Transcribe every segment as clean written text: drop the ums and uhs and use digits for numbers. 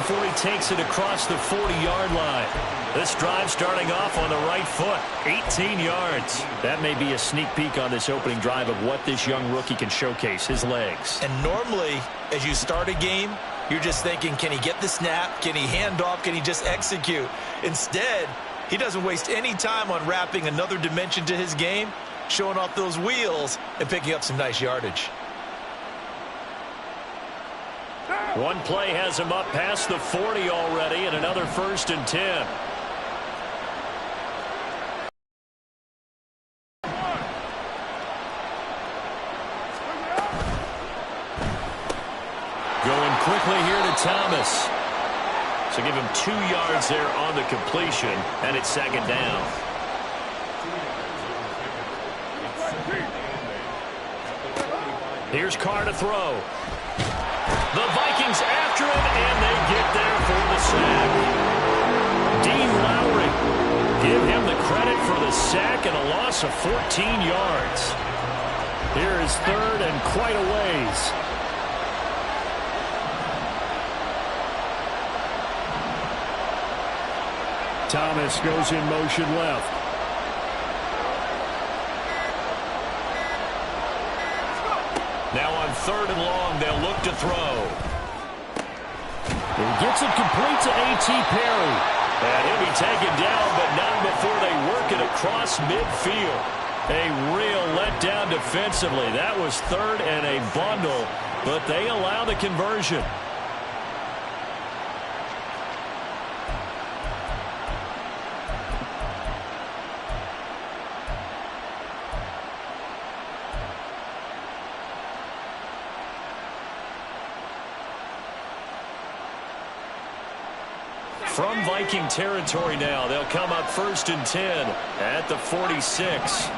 before he takes it across the 40-yard line. This drive starting off on the right foot, 18 yards. That may be a sneak peek on this opening drive of what this young rookie can showcase, his legs. And normally, as you start a game, you're just thinking, can he get the snap? Can he hand off? Can he just execute? Instead, he doesn't waste any time on wrapping another dimension to his game, showing off those wheels and picking up some nice yardage. One play has him up past the 40 already, and another 1st and 10. Going quickly here to Thomas. So give him 2 yards there on the completion, and it's 2nd down. Here's Carr to throw. The Vikings after him, and they get there for the sack. Dean Lowry, give him the credit for the sack and a loss of 14 yards. Here is 3rd and quite a ways. Thomas goes in motion left. Now on 3rd and long, they'll look to throw. He gets it complete to A.T. Perry. And he'll be taken down, but not before they work it across midfield. A real letdown defensively. That was 3rd and a bundle, but they allow the conversion. From Viking territory now, they'll come up 1st and 10 at the 46.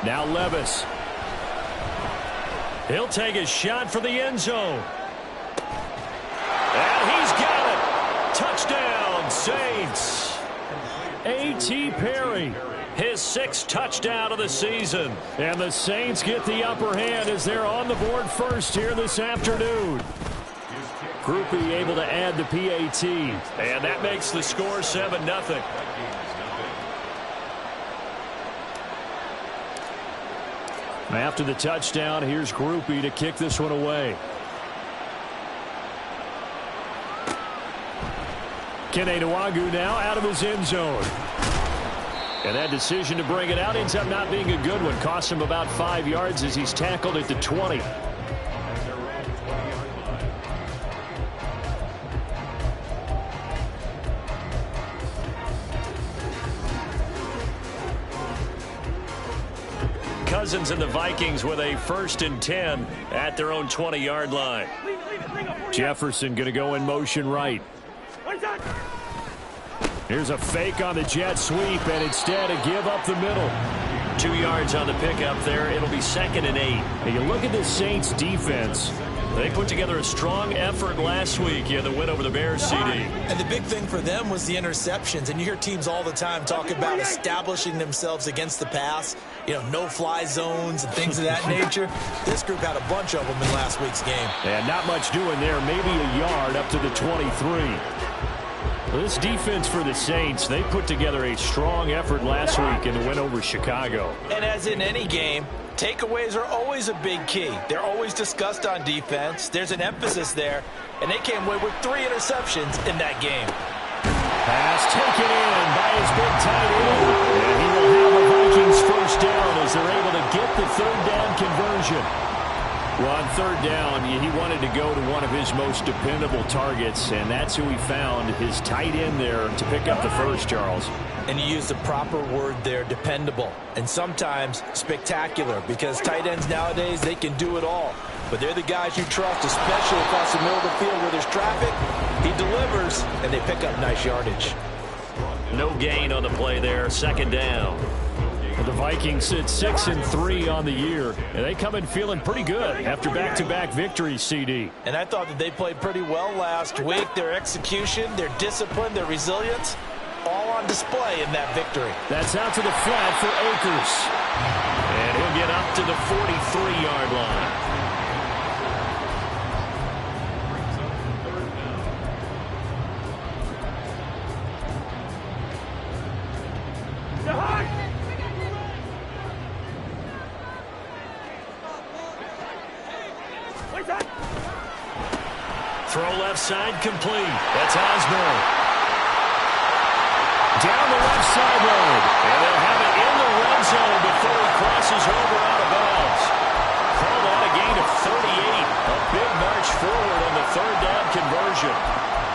Now Levis. He'll take a shot for the end zone. And he's got it. Touchdown, Saints. A.T. Perry. His 6th touchdown of the season. And the Saints get the upper hand as they're on the board first here this afternoon. Groupie able to add the PAT. And that makes the score 7-0. After the touchdown, here's Groupie to kick this one away. Kene Nwagu now out of his end zone. And that decision to bring it out ends up not being a good one. Costs him about 5 yards as he's tackled at the 20. Cousins and the Vikings with a 1st and 10 at their own 20-yard line. Jefferson going to go in motion right. Here's a fake on the jet sweep, and instead a give up the middle. 2 yards on the pickup there. It'll be 2nd and 8. And you look at this Saints defense. They put together a strong effort last week in the win over the Bears, CD. And the big thing for them was the interceptions. And you hear teams all the time talk about establishing themselves against the pass. You know, no-fly zones and things of that nature. This group had a bunch of them in last week's game. And not much doing there. Maybe a yard up to the 23. This defense for the Saints, they put together a strong effort last week in the win over Chicago. And as in any game, takeaways are always a big key. They're always discussed on defense. There's an emphasis there, and they came away with 3 interceptions in that game. Pass taken in by his big tight end. And he will have the Vikings 1st down as they're able to get the 3rd down conversion. Well, on 3rd down, he wanted to go to one of his most dependable targets, and that's who he found, his tight end there to pick up the 1st, Charles. And you use the proper word there, dependable, and sometimes spectacular, because tight ends nowadays, they can do it all. But they're the guys you trust, especially across the middle of the field where there's traffic. He delivers, and they pick up nice yardage. No gain on the play there, 2nd down. The Vikings sit 6-3 on the year, and they come in feeling pretty good after back-to-back victories, CD. And I thought that they played pretty well last week. Their execution, their discipline, their resilience, all on display in that victory. That's out to the flat for Akers. And he'll get up to the 43-yard line. Throw left side complete. That's Osborne. Down the left sideline. And they'll have it in the red zone before he crosses over out of bounds. Call that a gain of 38. A big march forward on the third down conversion.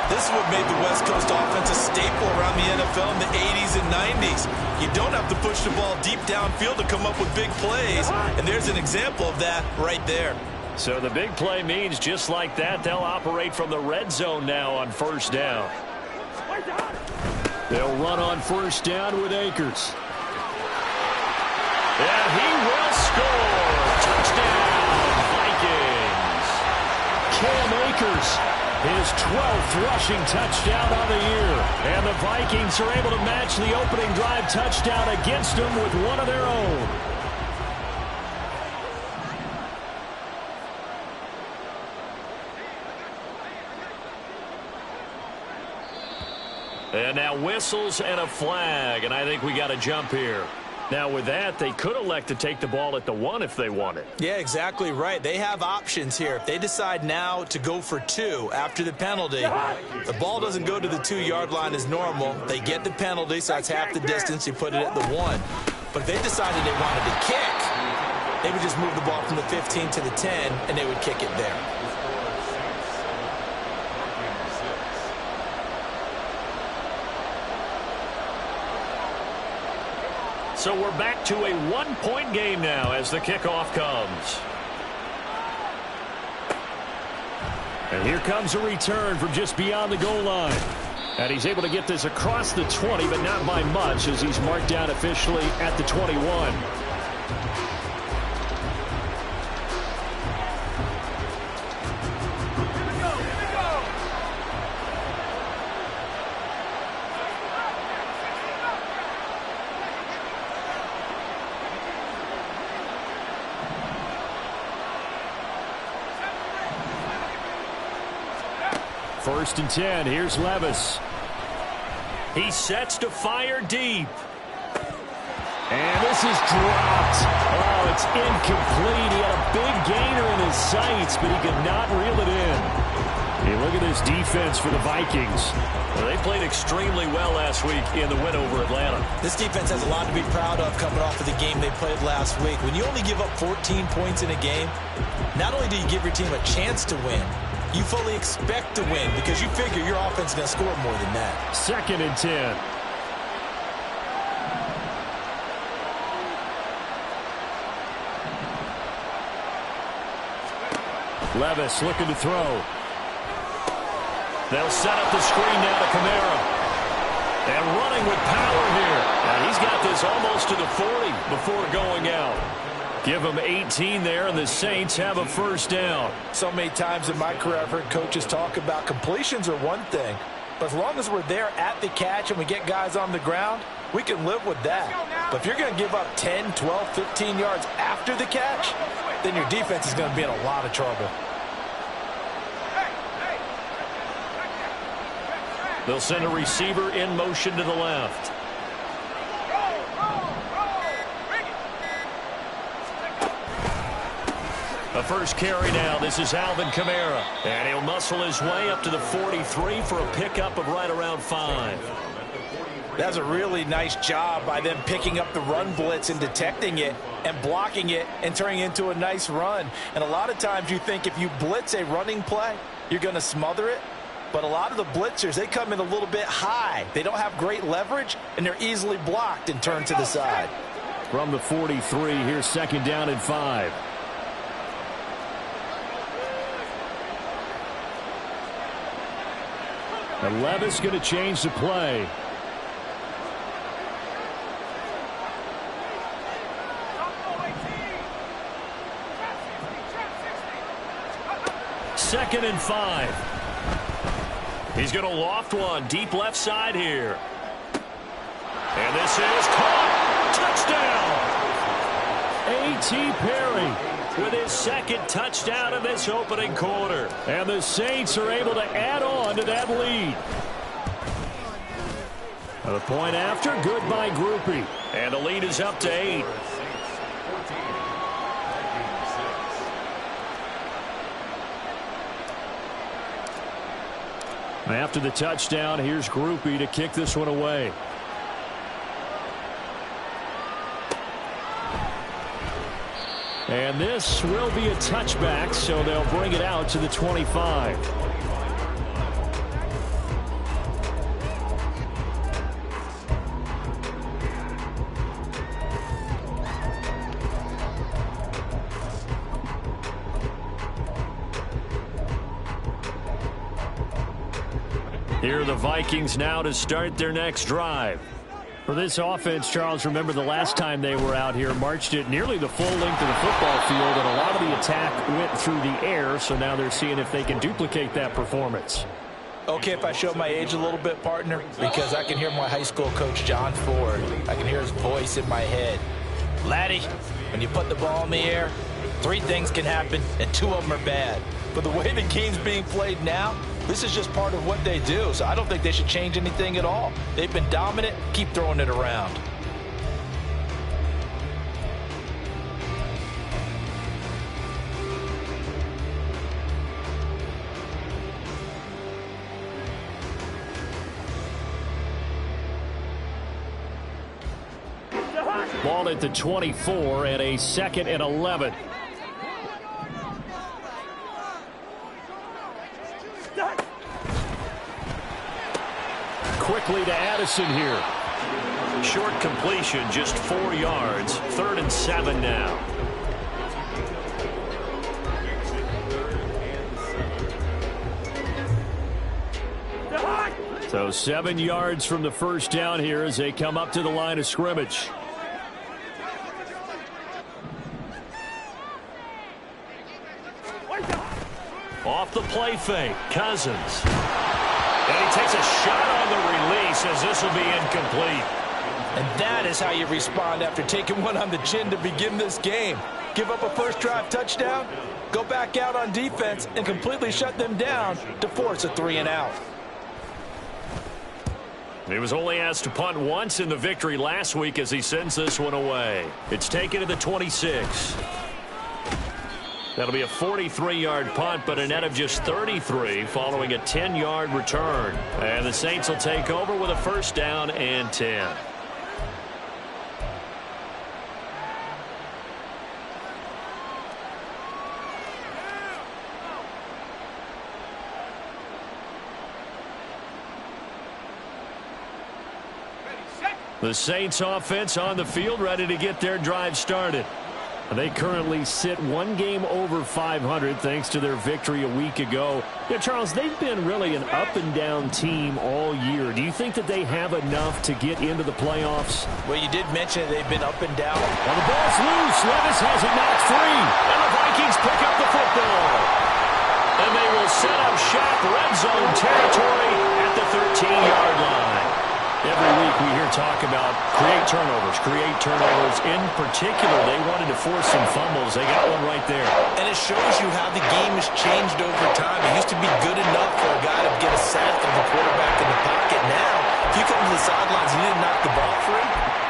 This is what made the West Coast offense a staple around the NFL in the 80s and 90s. You don't have to push the ball deep downfield to come up with big plays, and there's an example of that right there. So the big play means just like that, they'll operate from the red zone now on first down. They'll run on first down with Akers. And he will score. Touchdown, Vikings. Cam Akers, his 12th rushing touchdown on the year. And the Vikings are able to match the opening drive touchdown against them with one of their own. And now whistles and a flag, and I think we got a jump here. Now with that, they could elect to take the ball at the 1 if they wanted. Yeah, exactly right. They have options here. If they decide now to go for 2 after the penalty, the ball doesn't go to the 2-yard line as normal. They get the penalty, so that's half the distance. You put it at the 1. But if they decided they wanted to kick, they would just move the ball from the 15 to the 10, and they would kick it there. So we're back to a 1-point game now as the kickoff comes. And here comes a return from just beyond the goal line. And he's able to get this across the 20, but not by much as he's marked down officially at the 21. First and 10. Here's Levis. He sets to fire deep. And this is dropped. Oh, it's incomplete. He had a big gainer in his sights, but he could not reel it in. Hey, look at this defense for the Vikings. Well, they played extremely well last week in the win over Atlanta. This defense has a lot to be proud of coming off of the game they played last week. When you only give up 14 points in a game, not only do you give your team a chance to win, you fully expect to win because you figure your offense is going to score more than that. Second and 10. Levis looking to throw. They'll set up the screen now to Kamara. And running with power here. And he's got this almost to the 40 before going out. Give them 18 there, and the Saints have a first down. So many times in my career, I've heard coaches talk about completions are one thing, but as long as we're there at the catch and we get guys on the ground, we can live with that. But if you're going to give up 10, 12, 15 yards after the catch, then your defense is going to be in a lot of trouble. They'll send a receiver in motion to the left. The first carry now. This is Alvin Kamara. And he'll muscle his way up to the 43 for a pickup of right around 5. That's a really nice job by them picking up the run blitz and detecting it and blocking it and turning it into a nice run. And a lot of times you think if you blitz a running play, you're going to smother it. But a lot of the blitzers, they come in a little bit high. They don't have great leverage, and they're easily blocked and turned to the side. From the 43, here's second down and 5. And Levis going to change the play. Second and 5. He's going to loft one deep left side here. And this is caught. Touchdown. A.T. Perry with his second touchdown in this opening quarter. And the Saints are able to add on to that lead. A point after, good by Groupie. And the lead is up to 8. After the touchdown, here's Groupie to kick this one away. And this will be a touchback, so they'll bring it out to the 25. Here are the Vikings now to start their next drive. For this offense, Charles, remember the last time they were out here, marched it nearly the full length of the football field, and a lot of the attack went through the air, so now they're seeing if they can duplicate that performance. Okay, if I show my age a little bit, partner, because I can hear my high school coach, John Ford. I can hear his voice in my head. Laddie, when you put the ball in the air, 3 things can happen, and 2 of them are bad. But the way the game's being played now, this is just part of what they do, so I don't think they should change anything at all. They've been dominant. Keep throwing it around. Ball at the 24 and a 2nd and 11. Quickly to Addison here. Short completion, just 4 yards. 3rd and 7 now. So 7 yards from the first down here as they come up to the line of scrimmage. Off the play fake, Cousins. And he takes a shot on the release as this will be incomplete. And that is how you respond after taking one on the chin to begin this game. Give up a first drive touchdown, go back out on defense, and completely shut them down to force a 3 and out. He was only asked to punt once in the victory last week as he sends this one away. It's taken to the 26. That'll be a 43-yard punt, but a net of just 33 following a 10-yard return. And the Saints will take over with a 1st down and 10. The Saints offense on the field, ready to get their drive started. They currently sit 1 game over 500 thanks to their victory a week ago. Yeah, Charles, they've been really an up-and-down team all year. Do you think that they have enough to get into the playoffs? Well, you did mention they've been up and down. Well, the ball's loose. Levis has it knocked free. And the Vikings pick up the football. And they will set up shop red zone territory at the 13-yard line. Every week we hear talk about create turnovers. In particular, they wanted to force some fumbles. They got one right there. And it shows you how the game has changed over time. It used to be good enough for a guy to get a sack of the quarterback in the pocket. Now, if you come to the sidelines and you didn't knock the ball free,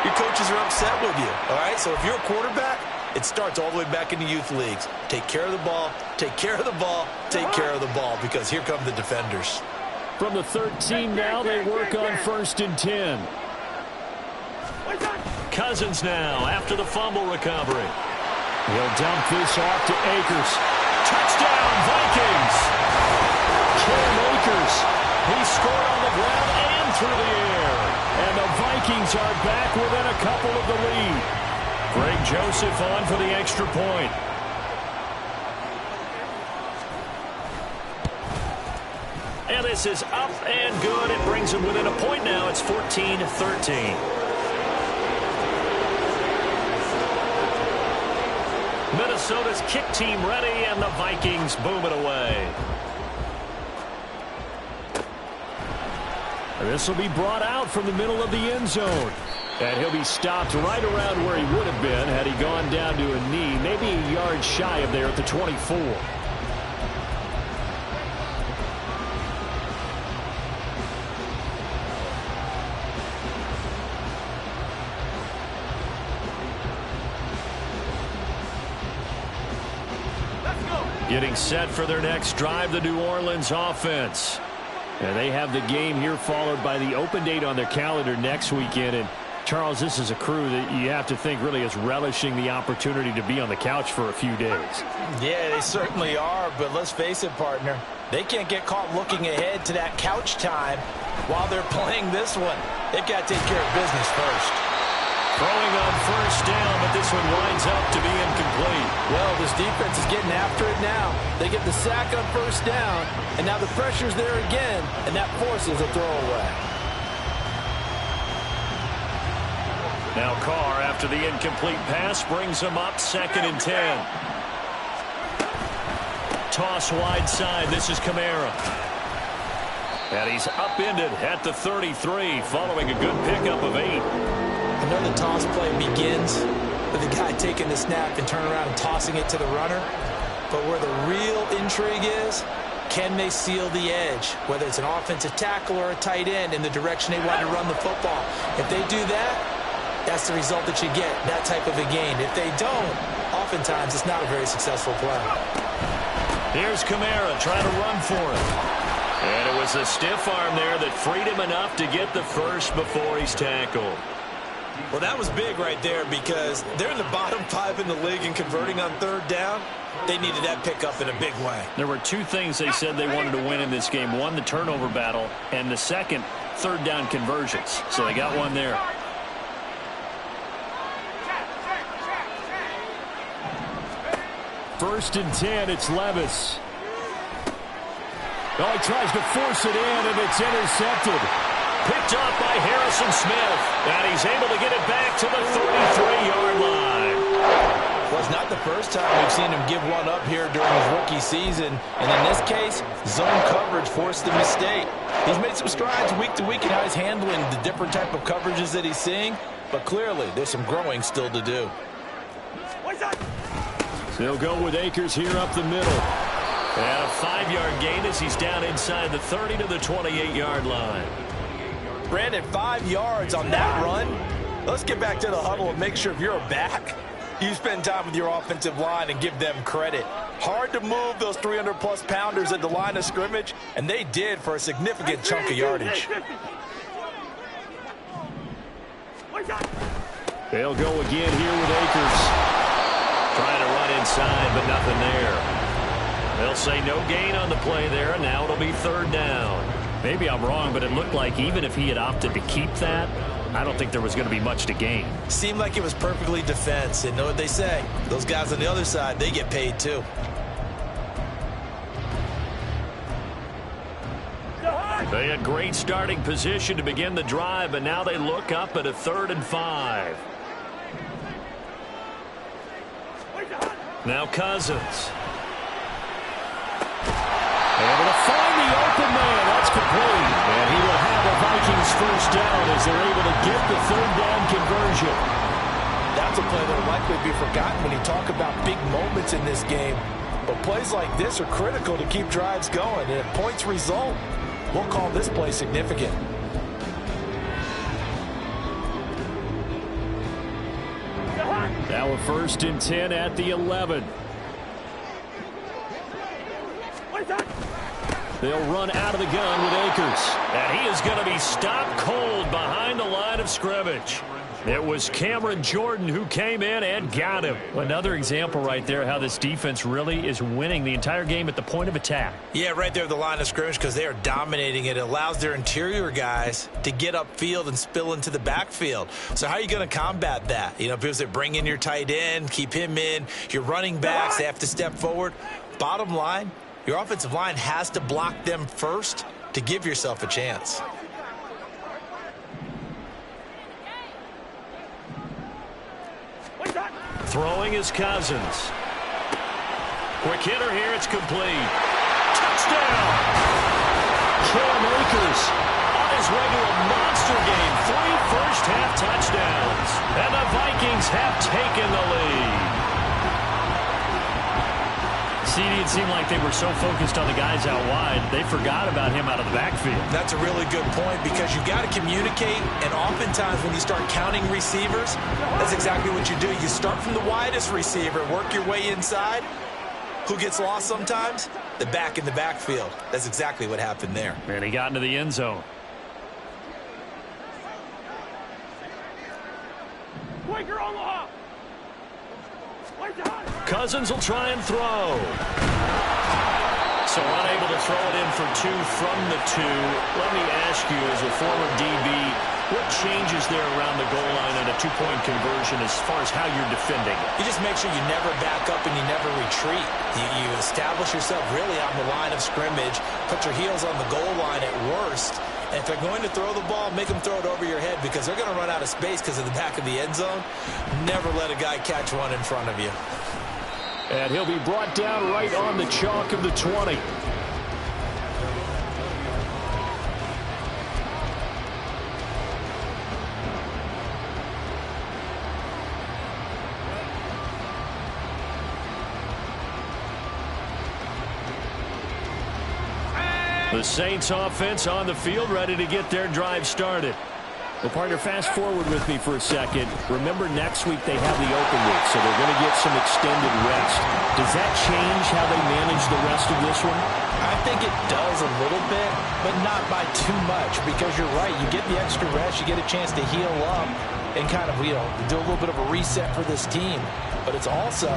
your coaches are upset with you. All right? So if you're a quarterback, it starts all the way back in the youth leagues. Take care of the ball, take care of the ball, take care of the ball, because here come the defenders. From the 13 now, they work on 1st and 10. Cousins now after the fumble recovery. He'll dump this off to Akers. Touchdown, Vikings! Cam Akers. He scored on the ground and through the air. And the Vikings are back within a couple of the lead. Greg Joseph on for the extra point. And this is up and good. It brings them within a point now. It's 14-13. Minnesota's kick team ready, and the Vikings boom it away. This will be brought out from the middle of the end zone. And he'll be stopped right around where he would have been had he gone down to a knee, maybe a yard shy of there at the 24. Getting set for their next drive, the New Orleans offense. And they have the game here followed by the open date on their calendar next weekend. And Charles, this is a crew that you have to think really is relishing the opportunity to be on the couch for a few days. Yeah, they certainly are, but let's face it, partner. They can't get caught looking ahead to that couch time while they're playing this one. They've got to take care of business first. Throwing on first down, but this one winds up to be incomplete. Well, this defense is getting after it now. They get the sack on first down, and now the pressure's there again, and that forces a throwaway. Now Carr, after the incomplete pass, brings him up 2nd and 10. Toss wide side. This is Kamara. And he's upended at the 33, following a good pickup of 8. I know the toss play begins with the guy taking the snap and turning around and tossing it to the runner. But where the real intrigue is, can they seal the edge? Whether it's an offensive tackle or a tight end in the direction they want to run the football. If they do that, that's the result that you get, that type of a gain. If they don't, oftentimes it's not a very successful play. Here's Kamara trying to run for it. And it was a stiff arm there that freed him enough to get the first before he's tackled. Well, that was big right there because they're in the bottom 5 in the league and converting on 3rd down. They needed that pickup in a big way. There were 2 things they said they wanted to win in this game. One, the turnover battle, and the second, 3rd down conversions. So they got one there. First and 10, it's Levis. Oh, he tries to force it in, and it's intercepted. Picked up by Harrison Smith, and he's able to get it back to the 33-yard line. Well, it's not the first time we've seen him give one up here during his rookie season, and in this case, zone coverage forced the mistake. He's made some strides week to week in how he's handling the different type of coverages that he's seeing, but clearly there's some growing still to do. They'll go with Akers here up the middle. And a 5-yard gain as he's down inside the 30 to the 28-yard line. Brandon, 5 yards on that run. Let's get back to the huddle and make sure if you're a back, you spend time with your offensive line and give them credit. Hard to move those 300-plus pounders at the line of scrimmage, and they did for a significant chunk of yardage. They'll go again here with Akers. Trying to run inside, but nothing there. They'll say no gain on the play there, and now it'll be 3rd down. Maybe I'm wrong, but it looked like even if he had opted to keep that, I don't think there was going to be much to gain. Seemed like it was perfectly defense, and know what they say. Those guys on the other side, they get paid too. They had great starting position to begin the drive, but now they look up at a 3rd and 5. Now Cousins. Able to find the open man. That's complete. And he will have a Vikings first down as they're able to get the 3rd down conversion. That's a play that will likely be forgotten when you talk about big moments in this game. But plays like this are critical to keep drives going. And if points result, we'll call this play significant. Now a 1st and 10 at the 11. They'll run out of the gun with Akers. And he is going to be stopped cold behind the line of scrimmage. It was Cameron Jordan who came in and got him. Another example right there how this defense really is winning the entire game at the point of attack. Yeah, right there at the line of scrimmage because they are dominating it. It allows their interior guys to get upfield and spill into the backfield. So how are you going to combat that? You know, because they bring in your tight end, keep him in. Your running backs, they have to step forward. Bottom line, your offensive line has to block them first to give yourself a chance. Throwing is Cousins. Quick hitter here, it's complete. Touchdown! Cam Akers on his way to a monster game. 3 first-half touchdowns. And the Vikings have taken the lead. CD, it seemed like they were so focused on the guys out wide, they forgot about him out of the backfield. That's a really good point because you've got to communicate, and oftentimes when you start counting receivers, that's exactly what you do. You start from the widest receiver, work your way inside. Who gets lost sometimes? The back in the backfield. That's exactly what happened there. And he got into the end zone. Cousins will try and throw. So unable to throw it in for 2 from the 2. Let me ask you, as a former DB, what changes there around the goal line on a 2-point conversion as far as how you're defending? You just make sure you never back up and you never retreat. You establish yourself really on the line of scrimmage, put your heels on the goal line at worst, and if they're going to throw the ball, make them throw it over your head because they're going to run out of space because of the back of the end zone. Never let a guy catch one in front of you. And he'll be brought down right on the chalk of the 20. The Saints offense on the field, ready to get their drive started. Well, partner, fast forward with me for a second. Remember, next week they have the open week, so they're going to get some extended rest. Does that change how they manage the rest of this one? I think it does a little bit, but not by too much, because you're right. You get the extra rest, you get a chance to heal up and kind of, do a little bit of a reset for this team. But it's also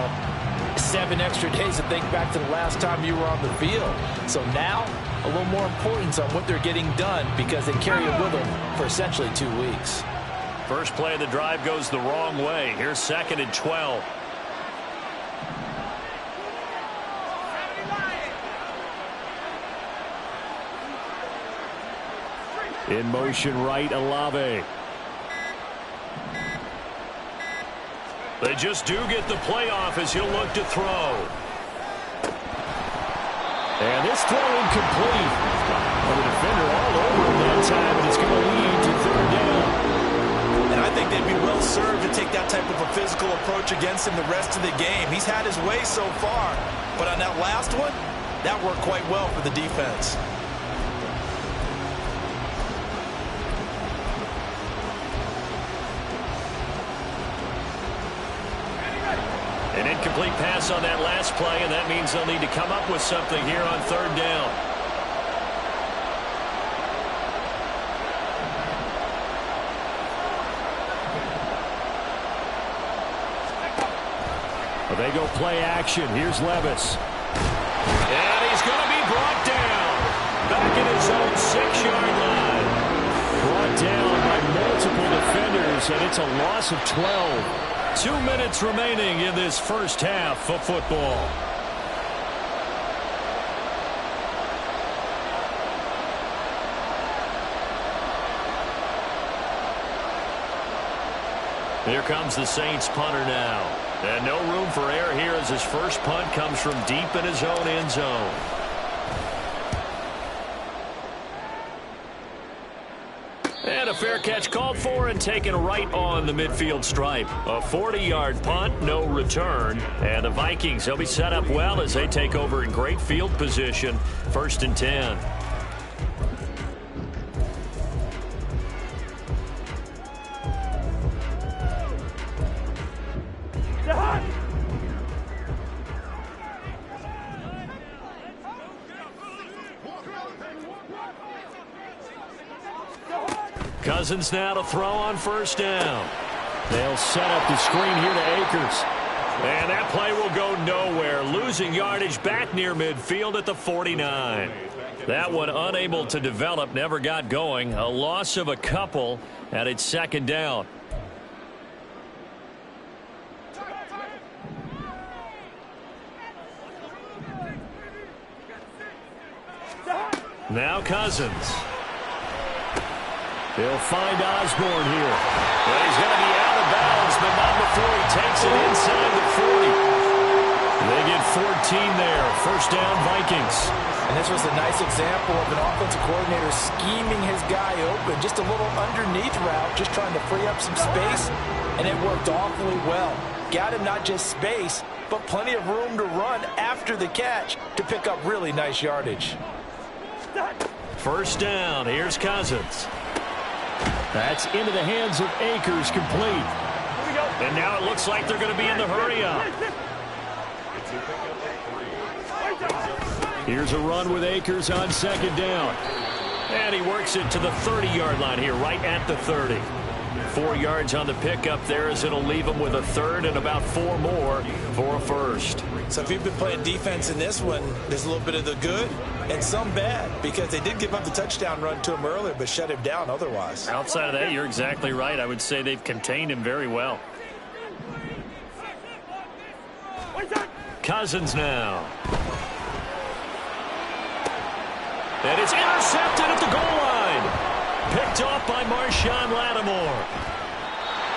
7 extra days to think back to the last time you were on the field. So now, a little more importance on what they're getting done because they carry it with them for essentially 2 weeks. First play of the drive goes the wrong way. Here's 2nd and 12. In motion right, Olave. They just do get the play off as he'll look to throw. And this throw incomplete. Well, the defender all over him that time, and it's going to lead to 3rd down. And I think they'd be well served to take that type of a physical approach against him the rest of the game. He's had his way so far, but on that last one, that worked quite well for the defense. An incomplete pass on that last play, and that means they'll need to come up with something here on 3rd down. Well, they go play action. Here's Levis. And he's going to be brought down. Back in his own 6-yard line. Brought down by multiple defenders, and it's a loss of 12. 2 minutes remaining in this first half of football. Here comes the Saints punter now. And no room for error here as his first punt comes from deep in his own end zone. And a fair catch called for and taken right on the midfield stripe. A 40-yard punt, no return. And the Vikings, they'll be set up well as they take over in great field position. 1st and 10. Cousins now to throw on 1st down. They'll set up the screen here to Akers. And that play will go nowhere. Losing yardage back near midfield at the 49. That one unable to develop, never got going. A loss of a couple, and it's 2nd down. Now Cousins. He'll find Osborne here. Well, he's going to be out of bounds, but not before he takes it inside the 40. They get 14 there. 1st down, Vikings. And this was a nice example of an offensive coordinator scheming his guy open. Just a little underneath route, just trying to free up some space, and it worked awfully well. Got him not just space, but plenty of room to run after the catch to pick up really nice yardage. 1st down. Here's Cousins. That's into the hands of Akers, complete. And now it looks like they're going to be in the hurry-up. Here's a run with Akers on second down. And he works it to the 30-yard line here, right at the 30. 4 yards on the pickup there as it'll leave him with a third and about 4 more for a first. So if you've been playing defense in this one, there's a little bit of the good and some bad, because they did give up the touchdown run to him earlier but shut him down otherwise. Outside of that, you're exactly right. I would say they've contained him very well. Cousins now. And it's intercepted at the goal line. Picked off by Marshawn Lattimore.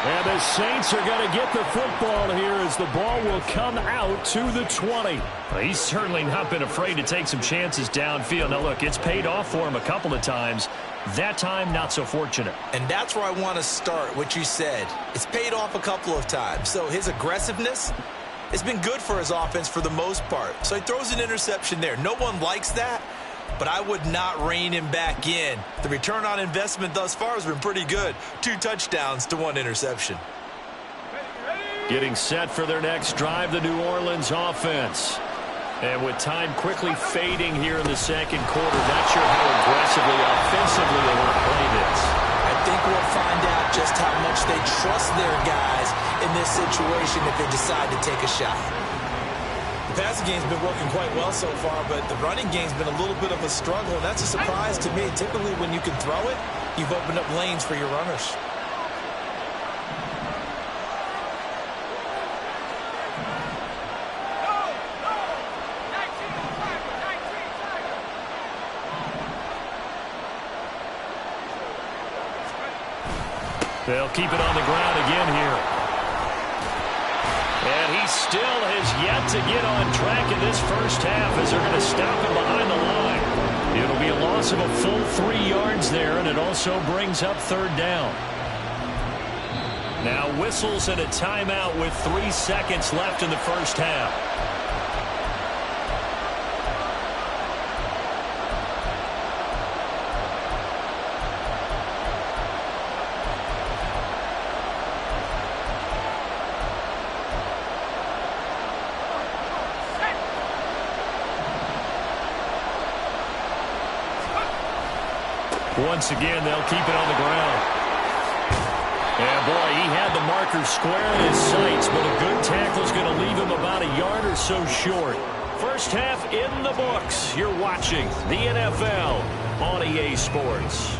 And the Saints are going to get the football here as the ball will come out to the 20. Well, he's certainly not been afraid to take some chances downfield. Now, look, it's paid off for him a couple of times. That time, not so fortunate. And that's where I want to start, what you said. It's paid off a couple of times. So his aggressiveness has been good for his offense for the most part. So he throws an interception there. No one likes that, but I would not rein him back in. The return on investment thus far has been pretty good. 2 touchdowns to 1 interception. Getting set for their next drive, the New Orleans offense. And with time quickly fading here in the second quarter, not sure how aggressively, offensively they want to play this. I think we'll find out just how much they trust their guys in this situation if they decide to take a shot. The passing game's been working quite well so far, but the running game's been a little bit of a struggle, and that's a surprise to me. Typically, when you can throw it, you've opened up lanes for your runners. They'll keep it on the ground again here. And he still has yet to get on track in this first half as they're going to stop him behind the line. It'll be a loss of a full 3 yards there, and it also brings up third down. Now whistles and a timeout with 3 seconds left in the first half. Once again, they'll keep it on the ground. And, boy, he had the marker square in his sights, but a good tackle's going to leave him about a yard or so short. First half in the books. You're watching the NFL on EA Sports.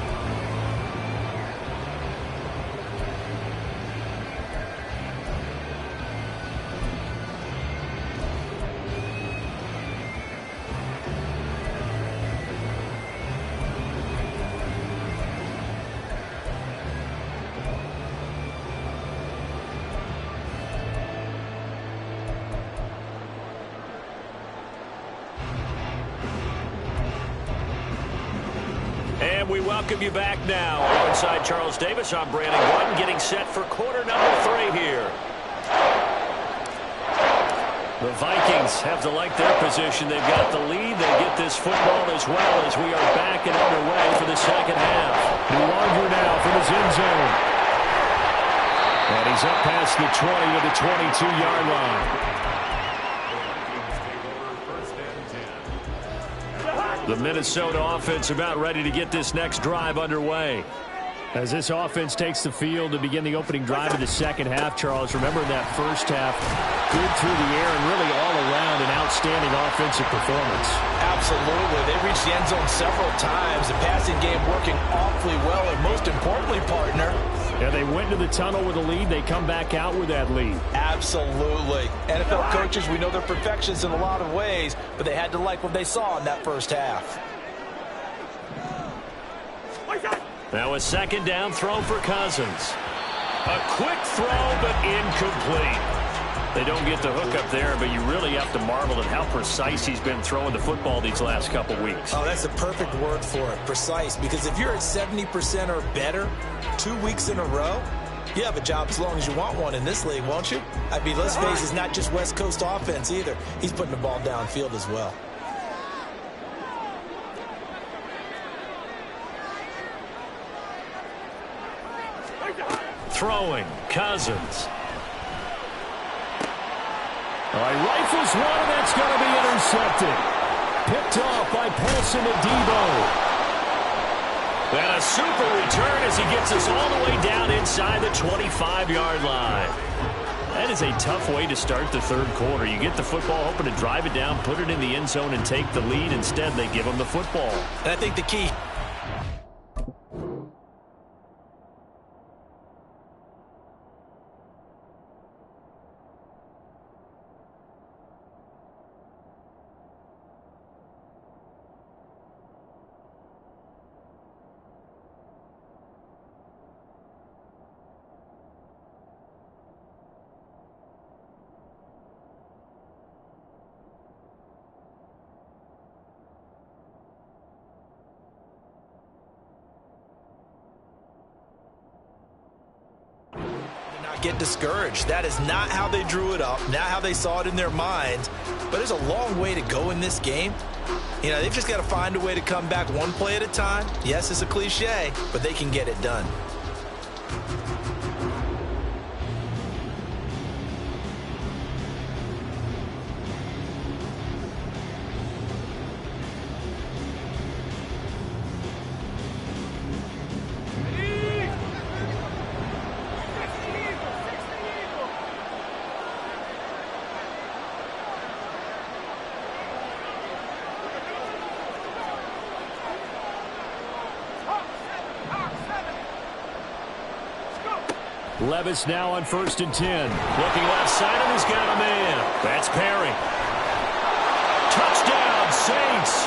And we welcome you back now. Alongside Charles Davis, I'm Brandon Gordon, getting set for quarter number 3 here. The Vikings have to like their position. They've got the lead. They get this football as well as we are back and underway for the second half. Longer now from his end zone. And he's up past the 20 to the 22-yard line. The Minnesota offense about ready to get this next drive underway. As this offense takes the field to begin the opening drive of the second half, Charles, remember in that first half, good through the air and really all around an outstanding offensive performance. Absolutely. They reached the end zone several times. The passing game working awfully well, and most importantly, partner, yeah, they went to the tunnel with a lead. They come back out with that lead. Absolutely. NFL coaches, we know they're perfectionists in a lot of ways, but they had to like what they saw in that first half. Now a second down throw for Cousins. A quick throw, but incomplete. They don't get the hook up there, but you really have to marvel at how precise he's been throwing the football these last couple weeks. Oh, that's a perfect word for it, precise, because if you're at 70% or better 2 weeks in a row, you have a job as long as you want one in this league, won't you? I mean, let's face it, it's not just West Coast offense either. He's putting the ball downfield as well. Throwing, Cousins. All right, rifles one, and that's going to be intercepted. Picked off by Paulson Adebo. And a super return as he gets us all the way down inside the 25-yard line. That is a tough way to start the third quarter. You get the football, hoping to drive it down, put it in the end zone, and take the lead. Instead, they give them the football. And I think the key... get discouraged. That is not how they drew it up, not how they saw it in their minds. But there's a long way to go in this game. You know, they've just got to find a way to come back one play at a time. Yes, it's a cliche, but they can get it done. Levis now on 1st and 10. Looking left side, and he's got a man. That's Perry. Touchdown, Saints.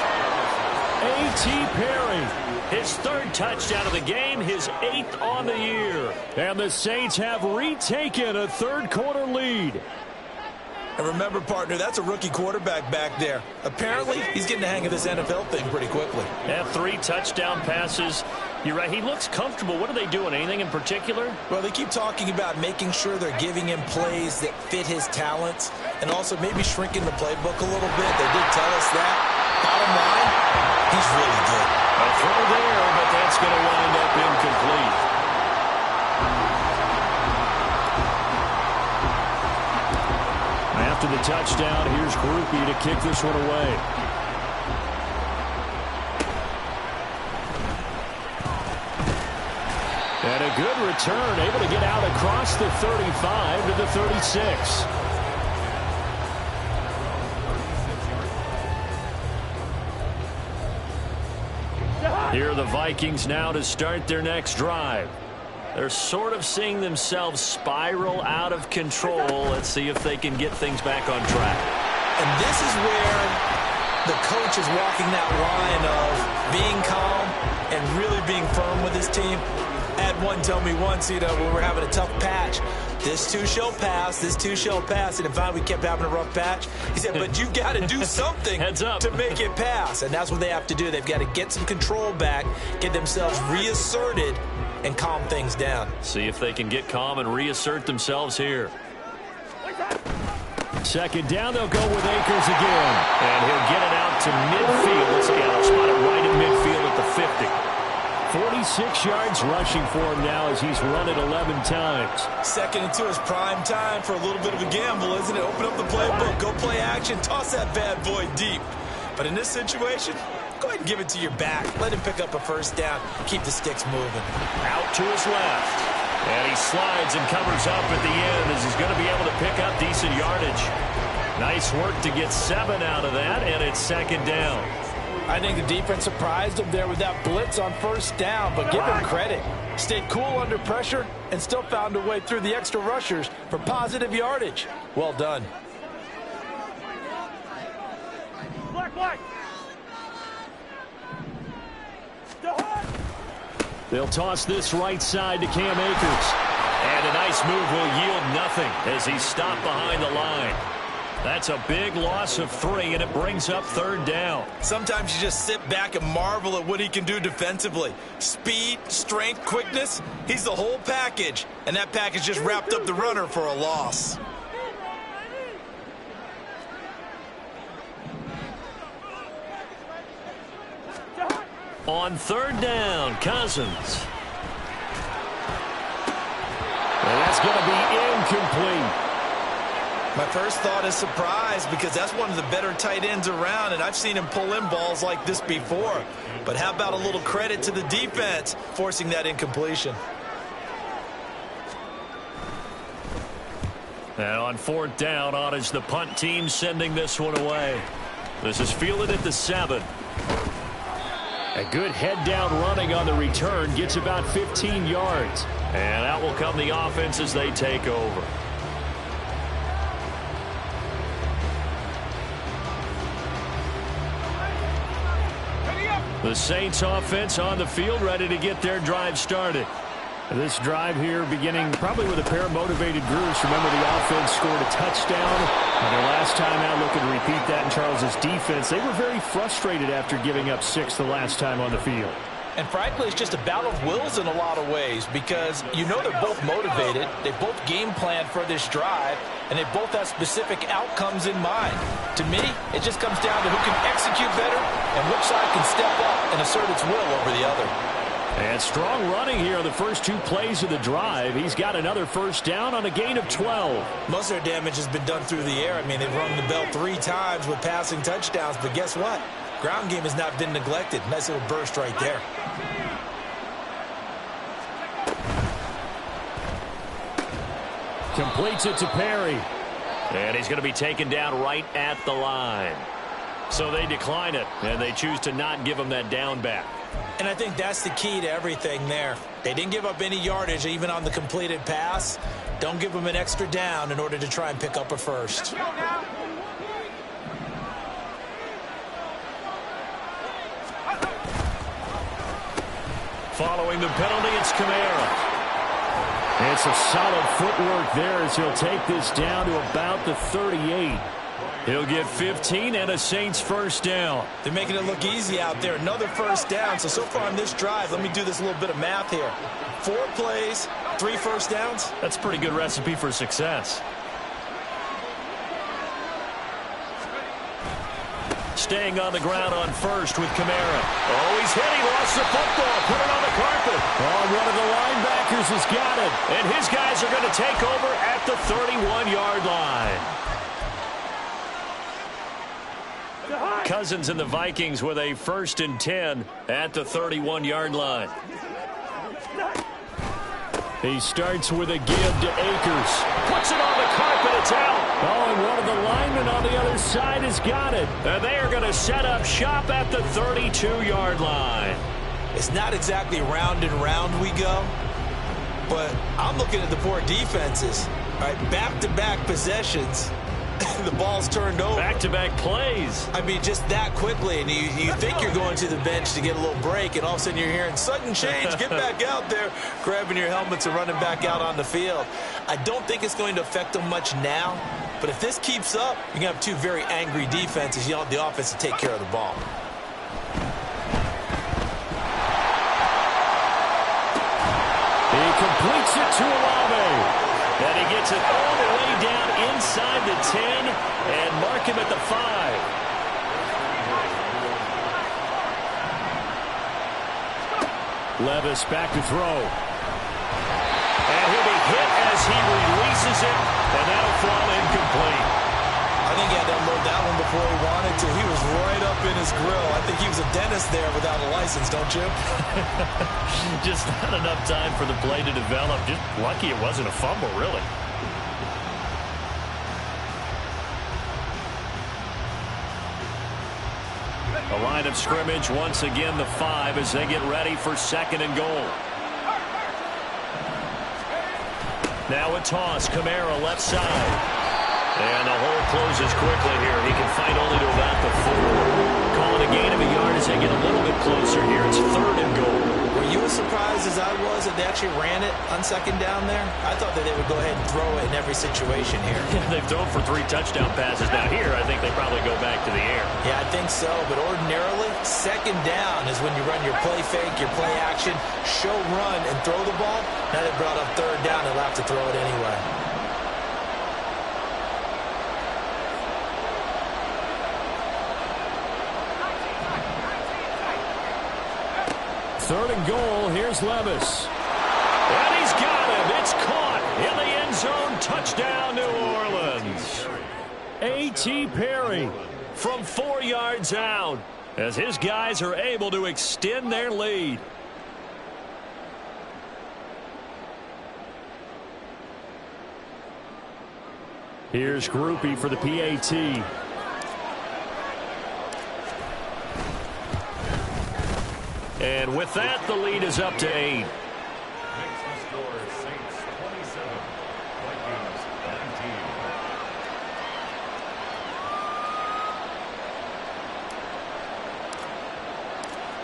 A.T. Perry. His 3rd touchdown of the game, his 8th on the year. And the Saints have retaken a third-quarter lead. And remember, partner, that's a rookie quarterback back there. Apparently, he's getting the hang of this NFL thing pretty quickly. Yeah, 3 touchdown passes. You're right, he looks comfortable. What are they doing? Anything in particular? Well, they keep talking about making sure they're giving him plays that fit his talents and also maybe shrinking the playbook a little bit. They did tell us that. Bottom line, he's really good. A throw there, but that's going to wind up incomplete. After the touchdown, here's Groupie to kick this one away. And a good return, able to get out across the 35 to the 36. Here are the Vikings now to start their next drive. They're sort of seeing themselves spiral out of control. Let's see if they can get things back on track. And this is where the coach is walking that line of being calm and really being firm with his team. Had one tell me once, you know, when we're having a tough patch, this too shall pass, this too shall pass. And if we kept having a rough patch, he said, but you got to do something to make it pass. And that's what they have to do. They've got to get some control back, get themselves reasserted, and calm things down. See if they can get calm and reassert themselves here. 2nd down, they'll go with Akers again. And he'll get it out to midfield. Let's see, I'll spot it right in midfield at the 50. 46 yards rushing for him now as he's run it 11 times. 2nd and 2 is prime time for a little bit of a gamble, isn't it? Open up the playbook, go play action, toss that bad boy deep. But in this situation, go ahead and give it to your back. Let him pick up a 1st down. Keep the sticks moving. Out to his left. And he slides and covers up at the end as he's going to be able to pick up decent yardage. Nice work to get 7 out of that, and it's 2nd down. I think the defense surprised him there with that blitz on 1st down, but give him credit. Stayed cool under pressure and still found a way through the extra rushers for positive yardage. Well done. They'll toss this right side to Cam Akers. And a nice move will yield nothing as he's stopped behind the line. That's a big loss of 3, and it brings up 3rd down. Sometimes you just sit back and marvel at what he can do defensively. Speed, strength, quickness, he's the whole package. And that package just wrapped up the runner for a loss. On 3rd down, Cousins. And that's going to be incomplete. My first thought is surprise because that's one of the better tight ends around, and I've seen him pull in balls like this before. But how about a little credit to the defense forcing that incompletion? And on 4th down, on is the punt team sending this one away. This is fielded at the 7. A good head down running on the return, gets about 15 yards. And out will come the offense as they take over. The Saints offense on the field, ready to get their drive started. This drive here beginning probably with a pair of motivated groups. Remember, the offense scored a touchdown. And their last time out, looking to repeat that in Charles's defense. They were very frustrated after giving up 6 the last time on the field. And frankly, it's just a battle of wills in a lot of ways because you know they're both motivated. They both game planned for this drive, and they both have specific outcomes in mind. To me, it just comes down to who can execute better and which side can step up and assert its will over the other. And strong running here on the first 2 plays of the drive. He's got another first down on a gain of 12. Most of their damage has been done through the air. I mean, they've rung the bell 3 times with passing touchdowns, but guess what? Ground game has not been neglected. Nice little burst right there. Completes it to Perry. And he's going to be taken down right at the line. So they decline it, and they choose to not give him that down back. And I think that's the key to everything there. They didn't give up any yardage even on the completed pass. Don't give them an extra down in order to try and pick up a first. Following the penalty, it's Kamara. It's a solid footwork there as he'll take this down to about the 38. He'll get 15 and a Saints first down. They're making it look easy out there. Another first down. So far on this drive, let me do this little bit of math here. 4 plays, 3 first downs. That's a pretty good recipe for success. Staying on the ground on first with Kamara. Oh, he's hit. He lost the football. Put it on the carpet. Oh, one of the linebackers has got it. And his guys are going to take over at the 31-yard line. Cousins and the Vikings with a 1st and 10 at the 31-yard line. He starts with a give to Akers. Puts it on the carpet. It's out. Oh, and one of the linemen on the other side has got it. And they are going to set up shop at the 32-yard line. It's not exactly round and round we go, but I'm looking at the poor defenses. All right, back-to-back possessions. The ball's turned over. Back-to-back plays. I mean, just that quickly, and you think you're going to the bench to get a little break, and all of a sudden you're hearing sudden change, get back out there, grabbing your helmets and running back out on the field. I don't think it's going to affect them much now, but if this keeps up, you're going to have 2 very angry defenses. You want the offense to take care of the ball. He completes it to Olave. And he gets it all the way down inside the 10 and mark him at the 5. Levis back to throw. And he'll be hit as he releases it, and that'll fall incomplete. I think he had to unload that one before he wanted to. He was right up in his grill. I think he was a dentist there without a license, don't you? Just not enough time for the play to develop. Just lucky it wasn't a fumble, really. The line of scrimmage, once again, the 5 as they get ready for 2nd and goal. Now a toss, Kamara left side. And the hole closes quickly here. He can fight only to about the 4. Calling a gain of a yard as they get a little bit closer here. It's 3rd and goal. Were you as surprised as I was that they actually ran it on 2nd down there? I thought that they would go ahead and throw it in every situation here. They've thrown for 3 touchdown passes. Now here, I think they probably go back to the air. Yeah, I think so. But ordinarily, 2nd down is when you run your play fake, your play action, show run, and throw the ball. Now they brought up 3rd down. They'll have to throw it anyway. Third and goal. Here's Levis. And he's got him. It's caught in the end zone. Touchdown, New Orleans. A.T. Perry from 4 yards out as his guys are able to extend their lead. Here's Groupie for the PAT. And with that, the lead is up to 8.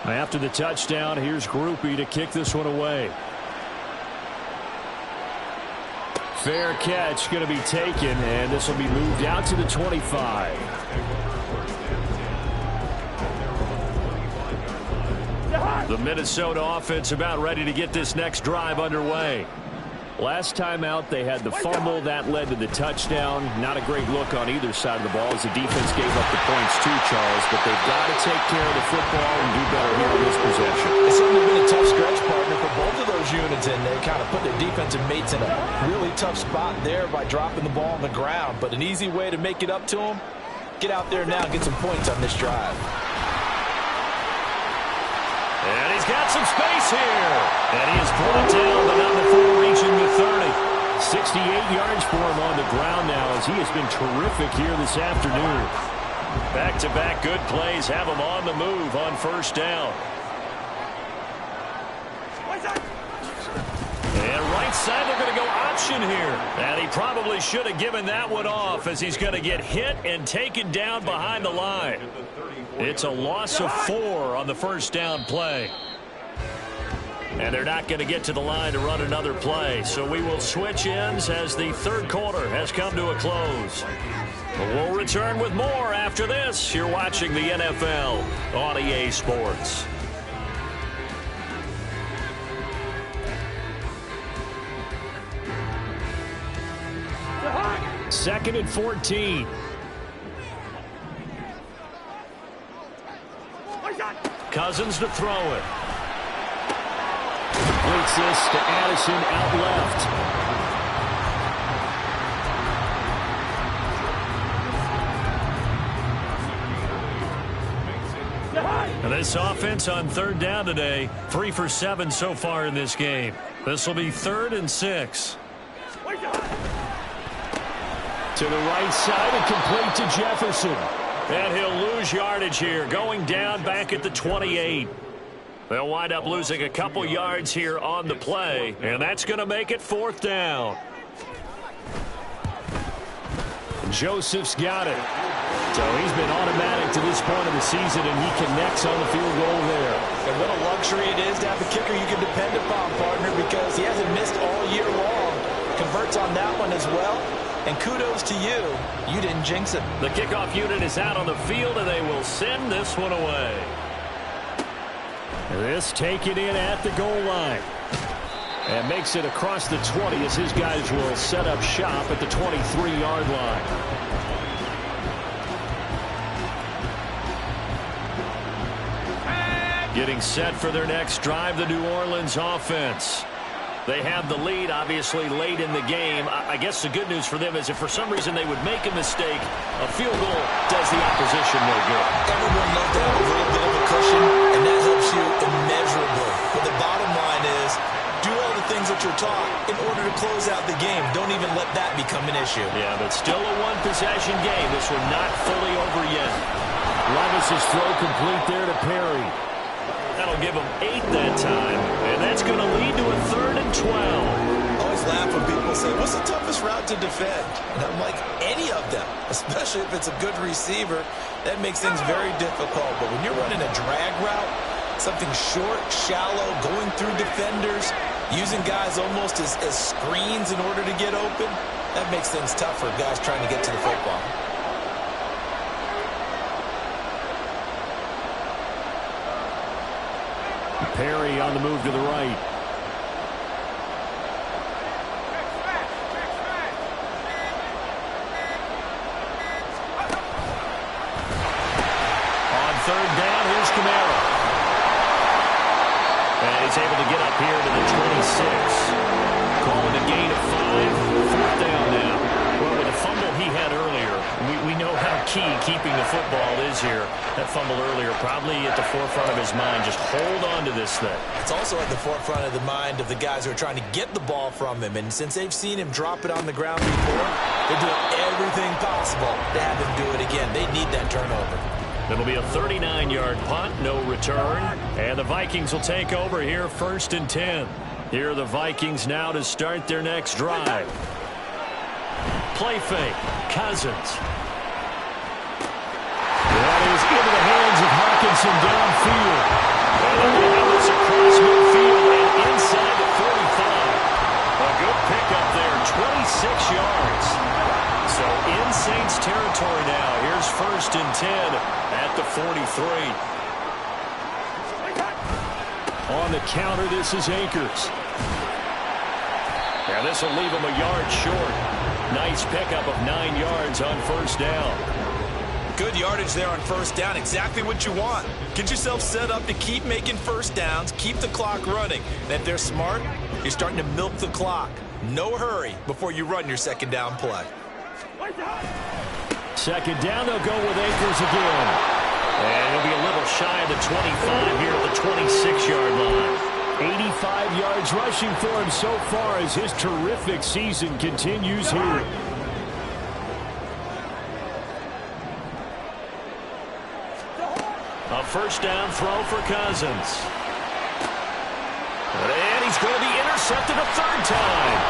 After the touchdown, here's Groupie to kick this one away. Fair catch going to be taken, and this will be moved out to the 25. The Minnesota offense about ready to get this next drive underway. Last time out, they had the fumble. That led to the touchdown. Not a great look on either side of the ball as the defense gave up the points too, Charles. But they've got to take care of the football and do better here in this possession. It's certainly been a tough stretch, partner, for both of those units, and they kind of put their defensive mates in a really tough spot there by dropping the ball on the ground. But an easy way to make it up to them, get out there now and get some points on this drive. And he's got some space here. And he is brought down, but not before reaching the 30. 68 yards for him on the ground now as he has been terrific here this afternoon. Back-to-back good plays have him on the move on first down. And right side, they're going to go option here. And he probably should have given that one off as he's going to get hit and taken down behind the line. It's a loss of 4 on the first down play. And they're not going to get to the line to run another play. So we will switch ends as the third quarter has come to a close. But we'll return with more after this. You're watching the NFL on EA Sports. Second and 14. Cousins to throw it. Completes this to Addison out left. And this offense on third down today, 3 for 7 so far in this game. This will be 3rd and 6. To the right side and complete to Jefferson. And he'll lose yardage here, going down back at the 28. They'll wind up losing a couple yards here on the play, and that's going to make it 4th down. Joseph's got it. So he's been automatic to this point of the season, and he connects on the field goal there. And what a luxury it is to have a kicker you can depend upon, partner, because he hasn't missed all year long. Converts on that one as well. And kudos to you. You didn't jinx it. The kickoff unit is out on the field, and they will send this one away. This taken in at the goal line. And makes it across the 20 as his guys will set up shop at the 23-yard line. Getting set for their next drive, the New Orleans offense. They have the lead, obviously, late in the game. I guess the good news for them is if for some reason they would make a mistake, a field goal does the opposition no good. Everyone loves to have a little bit of a cushion, and that helps you immeasurably. But the bottom line is, do all the things that you're taught in order to close out the game. Don't even let that become an issue. Yeah, but still a one-possession game. This one not fully over yet. Levis's throw complete there to Perry. That'll give him 8 that time, and that's going to lead to a 3rd and 12. I always laugh when people say, what's the toughest route to defend? And I'm like, any of them, especially if it's a good receiver. That makes things very difficult. But when you're running a drag route, something short, shallow, going through defenders, using guys almost as screens in order to get open, that makes things tough for guys trying to get to the football. Perry on the move to the right. On 3rd down, here's Kamara. And he's able to get up here to the 26. Calling a gain of 5. 4th down now. Well, with the fumble he had earlier, we key keeping the football is here. That fumble earlier probably at the forefront of his mind. Just hold on to this thing. It's also at the forefront of the mind of the guys who are trying to get the ball from him. And since they've seen him drop it on the ground before, they're doing everything possible to have him do it again. They need that turnover. It'll be a 39-yard punt, no return. And the Vikings will take over here, 1st and 10. Here are the Vikings now to start their next drive. Play fake. Cousins. That is into the hands of Hawkinson downfield. And they have this across midfield and inside the 45. A good pickup there, 26 yards. So in Saints territory now. Here's 1st and 10 at the 43. On the counter, this is Akers. And this will leave him a yard short. Nice pickup of 9 yards on 1st down. Good yardage there on 1st down. Exactly what you want. Get yourself set up to keep making 1st downs, keep the clock running. And if they're smart, you're starting to milk the clock. No hurry before you run your 2nd down play. 2nd down, they'll go with Akers again. And he'll be a little shy of the 25 here at the 26-yard line. 85 yards rushing for him so far as his terrific season continues here. A 1st down throw for Cousins. And he's going to be intercepted a 3rd time.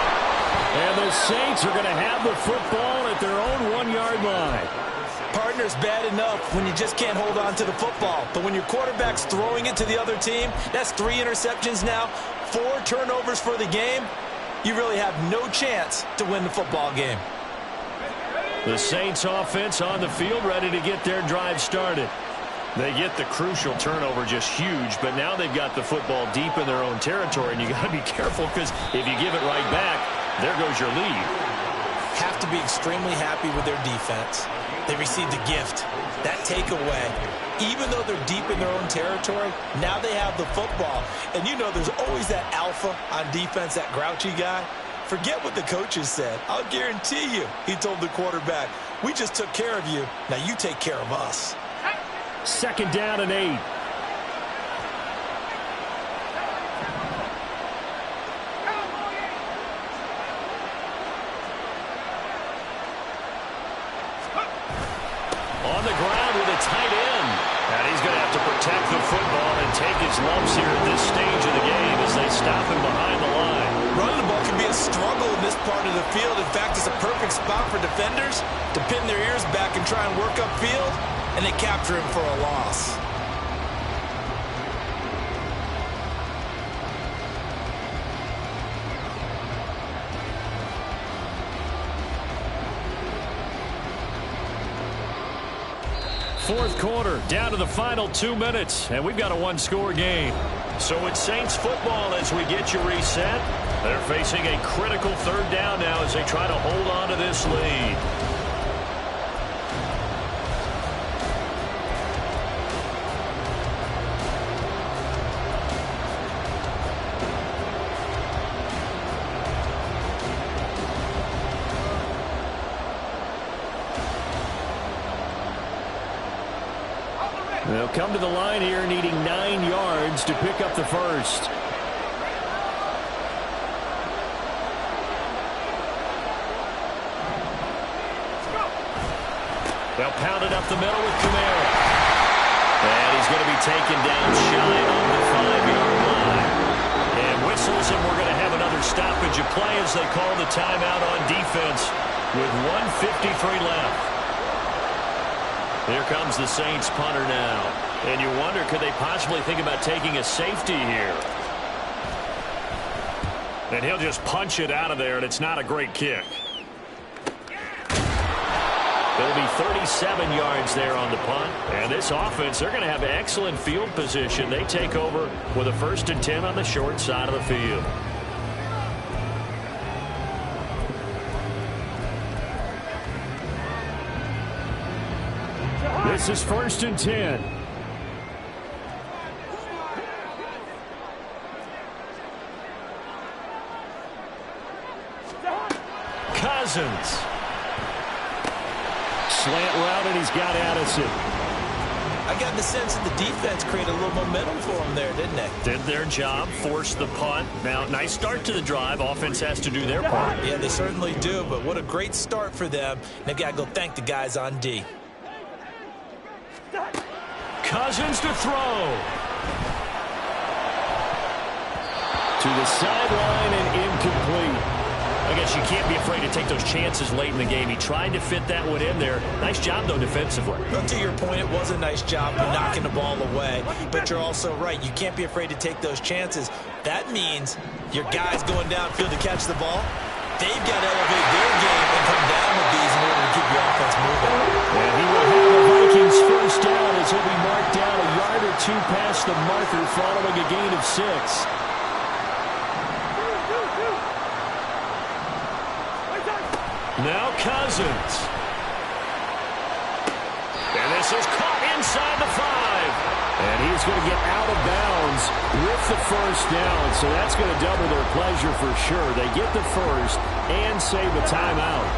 And the Saints are going to have the football at their own 1-yard line. Partner's bad enough when you just can't hold on to the football. But when your quarterback's throwing it to the other team, that's 3 interceptions now, 4 turnovers for the game. You really have no chance to win the football game. The Saints offense on the field ready to get their drive started. They get the crucial turnover, just huge, but now they've got the football deep in their own territory, and you got to be careful because if you give it right back, there goes your lead. Have to be extremely happy with their defense. They received a gift. That takeaway, even though they're deep in their own territory, now they have the football. And you know there's always that alpha on defense, that grouchy guy. Forget what the coaches said. I'll guarantee you, he told the quarterback, we just took care of you. Now you take care of us. 2nd down and 8. On the ground with a tight end. And he's going to have to protect the football and take his lumps here at this stage of the game as they stop him behind the line. Running the ball can be a struggle in this part of the field. In fact, it's a perfect spot for defenders to pin their ears back and try and work upfield, and they capture him for a loss. Fourth quarter, down to the final 2 minutes, and we've got a 1-score game. So it's Saints football as we get you reset. They're facing a critical 3rd down now as they try to hold on to this lead. They'll come to the line here needing 9 yards to pick up the first. They'll pound it up the middle with Kamara. And he's going to be taken down shy on the 5-yard line. And whistles, and we're going to have another stoppage of play as they call the timeout on defense with 1:53 left. Here comes the Saints punter now. And you wonder, could they possibly think about taking a safety here? And he'll just punch it out of there, and it's not a great kick. There'll be 37 yards there on the punt. And this offense, they're going to have excellent field position. They take over with a 1st and 10 on the short side of the field. This is 1st and 10. Cousins. slant route, and he's got Addison. I got the sense that the defense created a little momentum for him there, didn't they? Did their job, forced the punt. Now, nice start to the drive. Offense has to do their part. Yeah, they certainly do, but what a great start for them. They've got to go thank the guys on D. Cousins to throw. To the sideline and incomplete. I guess you can't be afraid to take those chances late in the game. He tried to fit that one in there. Nice job, though, defensively. Well, to your point, it was a nice job of knocking the ball away. But you're also right. You can't be afraid to take those chances. That means your guys going downfield to catch the ball, they've got to elevate their game and come down with these in order to keep your offense moving. And he will have the Vikings first down as he'll be marked down a yard or two past the marker following a gain of 6. Now Cousins. And this is caught inside the 5. And he's going to get out of bounds with the first down. So that's going to double their pleasure for sure. They get the first and save a timeout.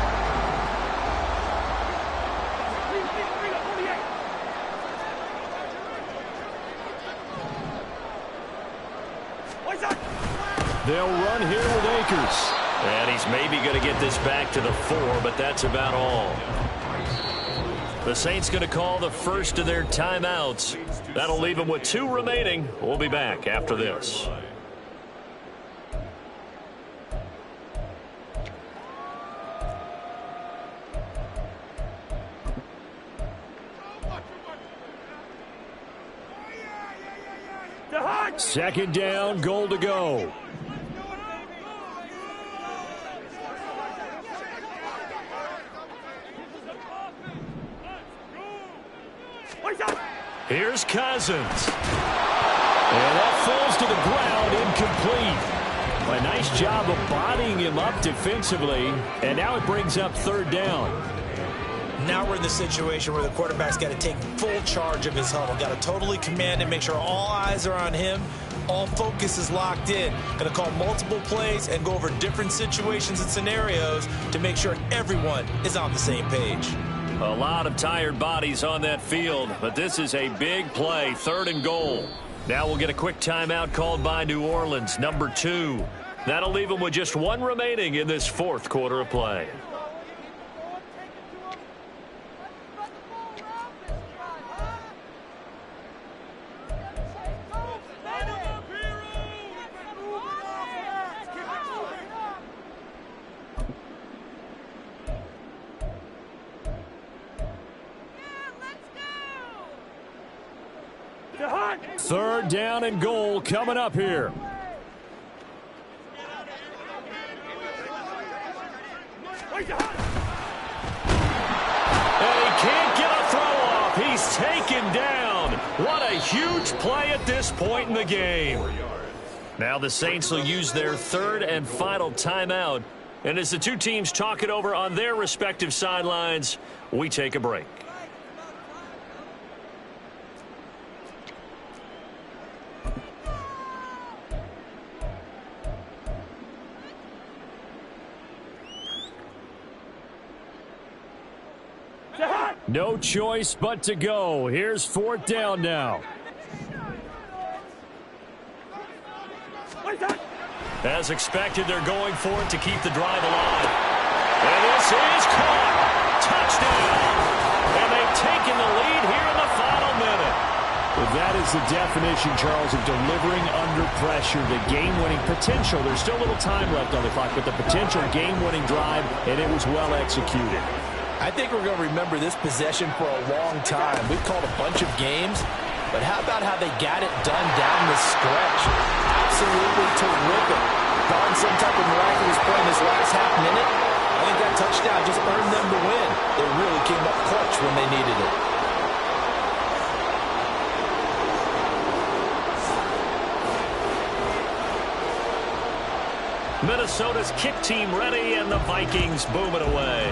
They'll run here with Akers. And he's maybe going to get this back to the 4, but that's about all. The Saints going to call the first of their timeouts. That'll leave them with 2 remaining. We'll be back after this. Second down, goal to go. Here's Cousins. And that falls to the ground, incomplete. A nice job of bodying him up defensively. And now it brings up third down. Now we're in the situation where the quarterback's got to take full charge of his huddle. Got to totally command and make sure all eyes are on him. All focus is locked in. Going to call multiple plays and go over different situations and scenarios to make sure everyone is on the same page. A lot of tired bodies on that field, but this is a big play, 3rd and goal. Now we'll get a quick timeout called by New Orleans, number 2. That'll leave them with just 1 remaining in this 4th quarter of play. Third down and goal coming up here. And he can't get a throw off. He's taken down. What a huge play at this point in the game. Now the Saints will use their 3rd and final timeout. And as the 2 teams talk it over on their respective sidelines, we take a break. No choice but to go. Here's 4th down now. As expected, they're going for it to keep the drive alive. And this is caught. Touchdown. And they've taken the lead here in the final minute. Well, that is the definition, Charles, of delivering under pressure. The game-winning potential. There's still a little time left on the clock, but the potential game-winning drive, and it was well executed. I think we're going to remember this possession for a long time. We've called a bunch of games, but how about how they got it done down the stretch? Absolutely terrific. On some type of miraculous play in this last half minute, I think that touchdown just earned them the win. They really came up clutch when they needed it. Minnesota's kick team ready, and the Vikings boom it away.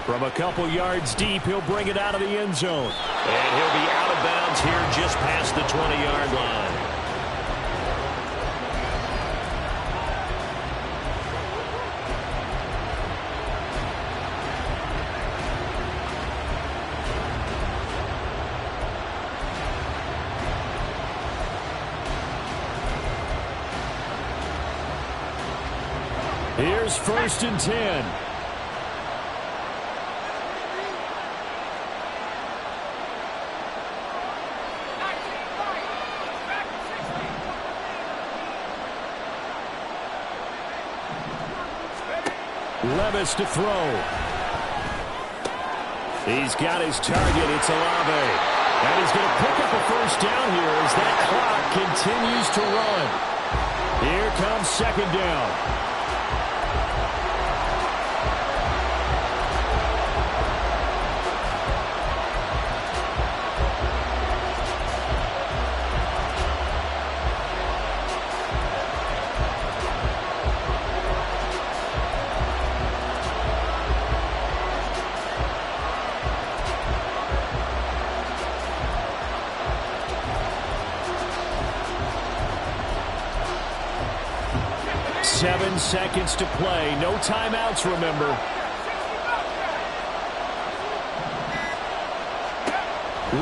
From a couple yards deep, he'll bring it out of the end zone. And he'll be out of bounds here just past the 20-yard line. Here's 1st and 10. Levis to throw. He's got his target. It's Olave. And he's going to pick up a 1st down here as that clock continues to run. Here comes 2nd down. Seven seconds to play. No timeouts, remember.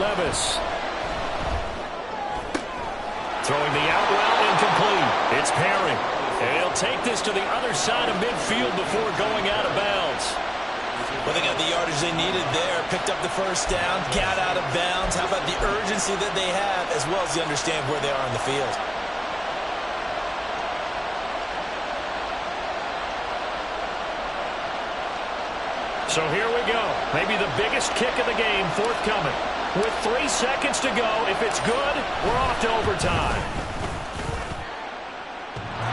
Levis. Throwing the out route incomplete. It's Perry. And he'll take this to the other side of midfield before going out of bounds. Well, they got the yardage they needed there. Picked up the 1st down. Got out of bounds. How about the urgency that they have as well as they understand where they are on the field? So here we go. Maybe the biggest kick of the game forthcoming. With 3 seconds to go, if it's good, we're off to overtime.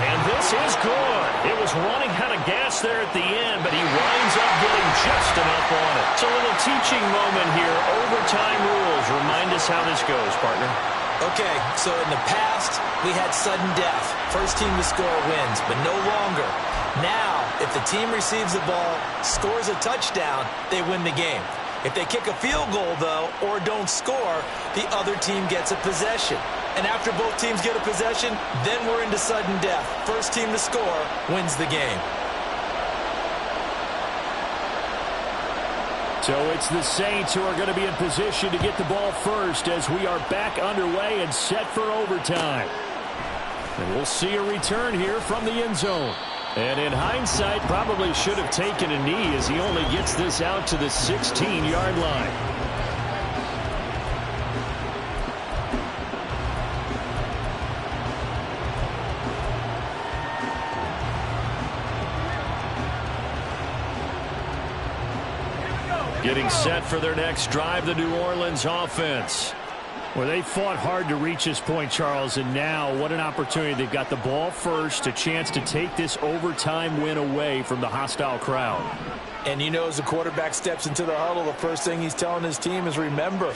And this is good. It was running out of gas there at the end, but he winds up getting just enough on it. It's a little teaching moment here. Overtime rules. Remind us how this goes, partner. Okay, so in the past, we had sudden death. First team to score wins, but no longer. Now, if the team receives the ball, scores a touchdown, they win the game. If they kick a field goal, though, or don't score, the other team gets a possession. And after both teams get a possession, then we're into sudden death. First team to score wins the game. So it's the Saints who are going to be in position to get the ball first as we are back underway and set for overtime. And we'll see a return here from the end zone. And in hindsight, probably should have taken a knee as he only gets this out to the 16-yard line. Getting set for their next drive, the New Orleans offense. Well, they fought hard to reach this point, Charles, and now what an opportunity. They've got the ball first, a chance to take this overtime win away from the hostile crowd. And you know, as the quarterback steps into the huddle, the first thing he's telling his team is, remember,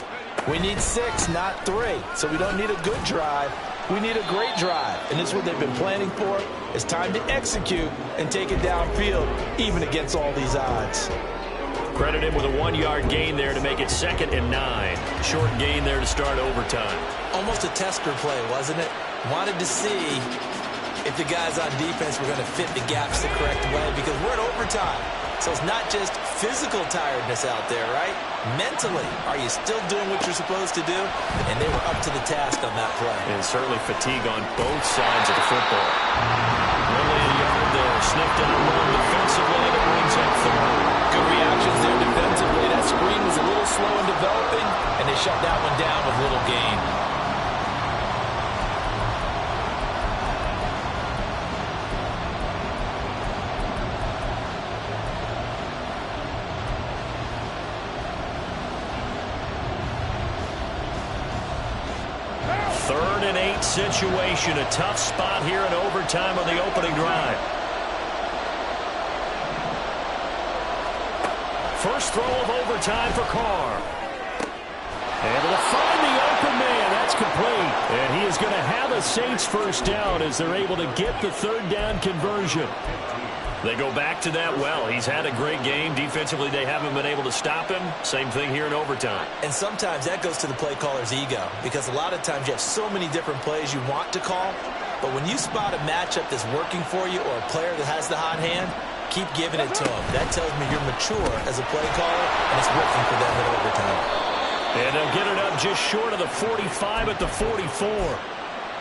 we need 6, not 3. So we don't need a good drive. We need a great drive. And this is what they've been planning for. It's time to execute and take it downfield, even against all these odds. Credit him with a 1-yard gain there to make it 2nd and 9. Short gain there to start overtime. Almost a tester play, wasn't it? Wanted to see if the guys on defense were going to fit the gaps the correct way because we're in overtime. So it's not just physical tiredness out there, right? Mentally, are you still doing what you're supposed to do? And they were up to the task on that play. And certainly fatigue on both sides of the football. Only a yard there. Sniffed out one defensively, and it brings up 3rd. Good reactions there defensively. That screen was a little slow in developing, and they shut that one down with little gain. Third and 8 situation. A tough spot here in overtime on the opening drive. First throw of overtime for Carr. Able to find the open man. That's complete. And he is going to have a Saints first down as they're able to get the 3rd down conversion. They go back to that well. He's had a great game. Defensively, they haven't been able to stop him. Same thing here in overtime. And sometimes that goes to the play caller's ego because a lot of times you have so many different plays you want to call. But when you spot a matchup that's working for you or a player that has the hot hand, keep giving it to him. That tells me you're mature as a play caller, and it's working for them in overtime. And they'll get it up just short of the 45 at the 44.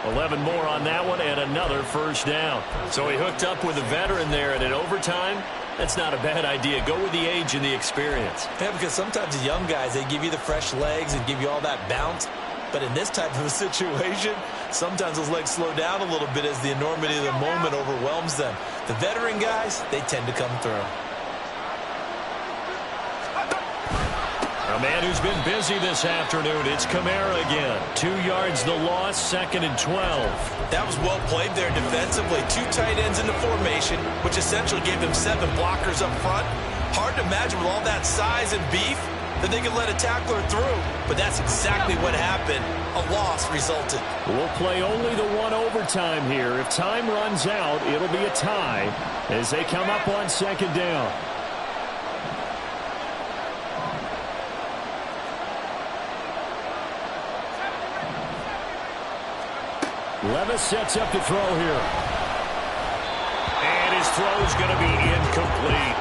11 more on that one and another first down. So he hooked up with a veteran there, and in overtime, that's not a bad idea. Go with the age and the experience. Yeah, because sometimes the young guys, they give you the fresh legs and give you all that bounce. But in this type of a situation, sometimes those legs slow down a little bit as the enormity of the moment overwhelms them. The veteran guys, they tend to come through. A man who's been busy this afternoon, it's Kamara again. 2 yards the loss, 2nd and 12. That was well played there defensively. 2 tight ends in the formation, which essentially gave them 7 blockers up front. Hard to imagine with all that size and beef that they could let a tackler through. But that's exactly what happened. A loss resulted. We'll play only the one overtime here. If time runs out, it'll be a tie as they come up on 2nd down. Levis sets up to throw here. And his throw's going to be incomplete.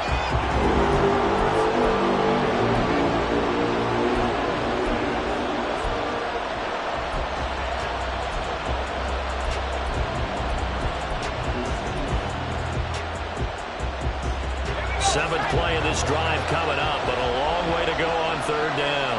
Seventh play of this drive coming up, but a long way to go on 3rd down.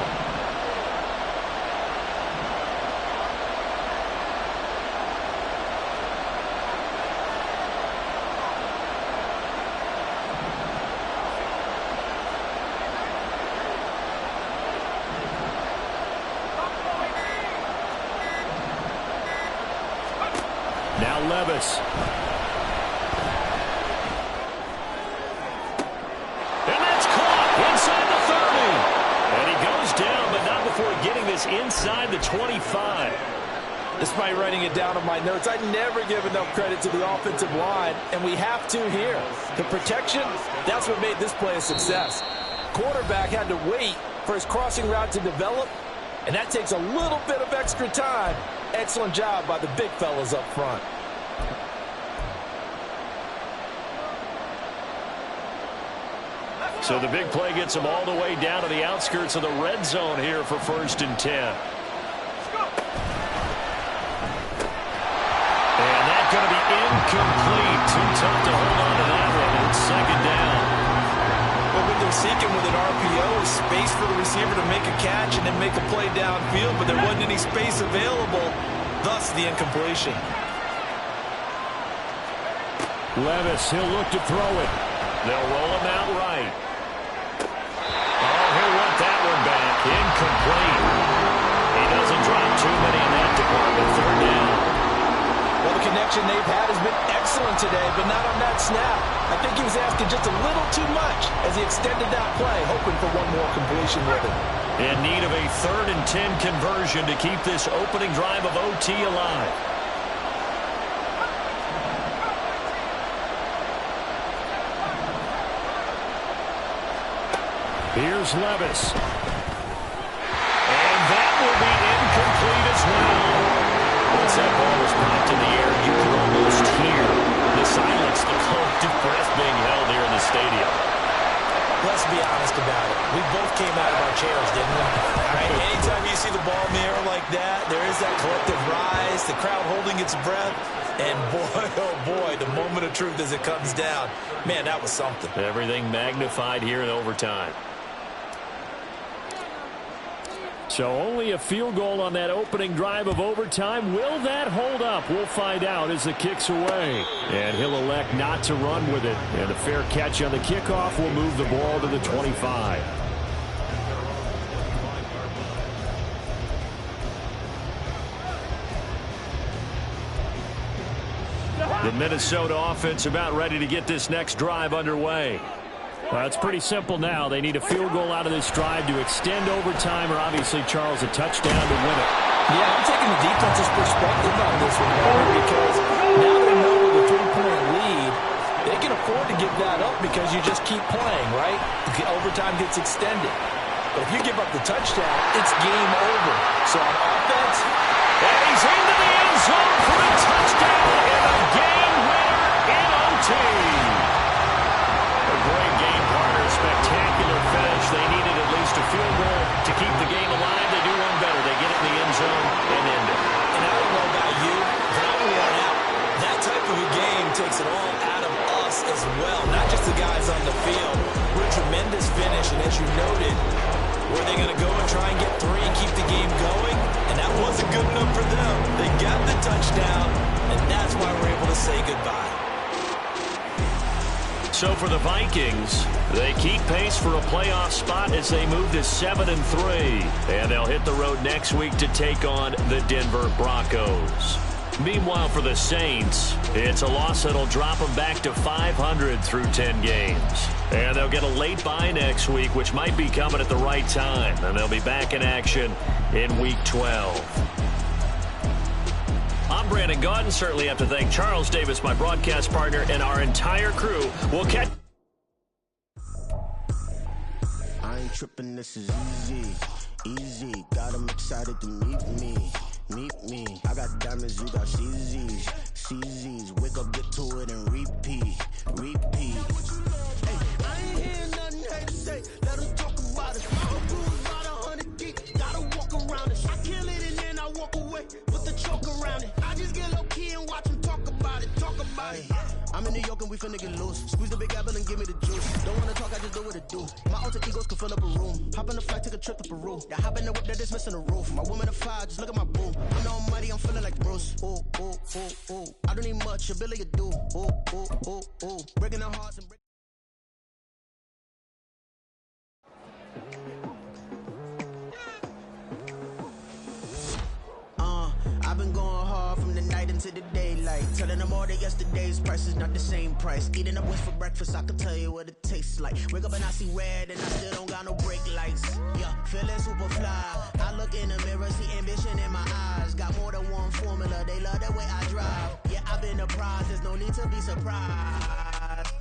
Now Levis. And that's caught inside the 30. And he goes down, but not before getting this inside the 25. Despite writing it down on my notes, I never give enough credit to the offensive line, and we have to here. The protection, that's what made this play a success. Quarterback had to wait for his crossing route to develop, and that takes a little bit of extra time. Excellent job by the big fellas up front. So the big play gets them all the way down to the outskirts of the red zone here for 1st and 10. And that's going to be incomplete. Too tough to hold on to that one. It's 2nd down. Well, what they're seeking with an RPO is space for the receiver to make a catch and then make a play downfield, but there wasn't any space available, thus the incompletion. Levis, he'll look to throw it. They'll roll him out right. Oh, he'll want that one back. Incomplete. He doesn't drop too many in that department. 3rd down. Well, the connection they've had has been excellent today, but not on that snap. I think he was asking just a little too much as he extended that play, hoping for one more completion with it. In need of a 3rd and 10 conversion to keep this opening drive of OT alive. Here's Levis. And that will be incomplete as well. Once that ball was popped in the air, you could almost hear the silence, the collective breath being held here in the stadium. Let's be honest about it. We both came out of our chairs, didn't we? Right? Anytime you see the ball in the air like that, there is that collective rise, the crowd holding its breath. And boy, oh boy, the moment of truth as it comes down. Man, that was something. Everything magnified here in overtime. So only a field goal on that opening drive of overtime. Will that hold up? We'll find out as the kick's away. And he'll elect not to run with it. And a fair catch on the kickoff will move the ball to the 25. The Minnesota offense about ready to get this next drive underway. Well, it's pretty simple now. They need a field goal out of this drive to extend overtime, or obviously, Charles, a touchdown to win it. Yeah, I'm taking the defense's perspective on this one, because now they know with a 3-point lead, they can afford to give that up because you just keep playing, right? The overtime gets extended. But if you give up the touchdown, it's game over. So on offense, and he's into the end zone for a touchdown and a game winner in OT. A great game, partner. Spectacular finish. They needed at least a field goal to keep the game alive. They do one better. They get it in the end zone and end it. And I don't know about you, the guys on the field. What a tremendous finish, and as you noted, were they going to go and try and get 3 and keep the game going? And that wasn't good enough for them. They got the touchdown, and that's why we're able to say goodbye. So for the Vikings, they keep pace for a playoff spot as they move to 7-3. And they'll hit the road next week to take on the Denver Broncos. Meanwhile, for the Saints, it's a loss that'll drop them back to 500 through 10 games. And they'll get a late bye next week, which might be coming at the right time. And they'll be back in action in Week 12. I'm Brandon Gaudin. Certainly have to thank Charles Davis, my broadcast partner, and our entire crew. We'll catch... I ain't tripping, this is easy, easy. Got 'em excited to meet me. I got diamonds, you got CZs. Wake up, get to it, and repeat. Hey, I ain't hearing nothing hate to say. Let 'em talk about it. I'll do about 100 deep. Gotta walk around it. I kill it and then I walk away with the choke around it. I just get low key and watch 'em talk about it. I'm in New York and we finna get loose. Squeeze the big apple and give me the juice. Don't wanna talk, I just do what it do. My alter egos can fill up a room. Hop on the flight, take a trip to Peru. That hop in the whip that is missing the roof. My woman a fire, just look at my boo. I'm the almighty, I'm feeling like Bruce. Ooh. I don't need much, ability to do. Ooh. Breaking the hearts and breaking. I've been going hard from the night into the daylight. Telling them all that yesterday's price is not the same price. Eating up what's for breakfast, I can tell you what it tastes like. Wake up and I see red and I still don't got no brake lights. Yeah, feeling super fly. I look in the mirror, see ambition in my eyes. Got more than one formula, they love the way I drive. Yeah, I've been a prize, there's no need to be surprised.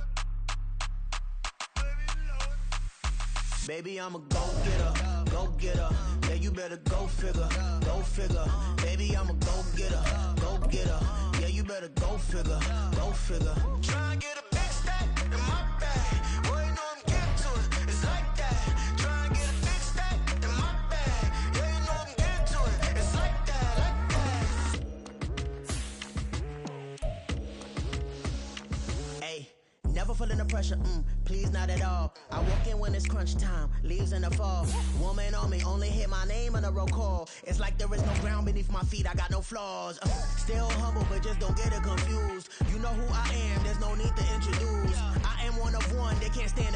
Baby, I'm a go-getter. Yeah, you better go figure. Baby, I'm a go-getter. Yeah, you better go figure. Try and get a big stack in my bag. Boy, you know I'm getting to it. It's like that. Try and get a big stack in my bag. Yeah, you know I'm getting to it. It's like that. Hey. Never feeling the pressure, please not at all. I walk in when it's crunch time, leaves in the fall. Woman on me, only hit my name on a roll call. It's like there is no ground beneath my feet, I got no flaws. Still humble, but just don't get it confused. You know who I am, there's no need to introduce. I am one of one, they can't stand it.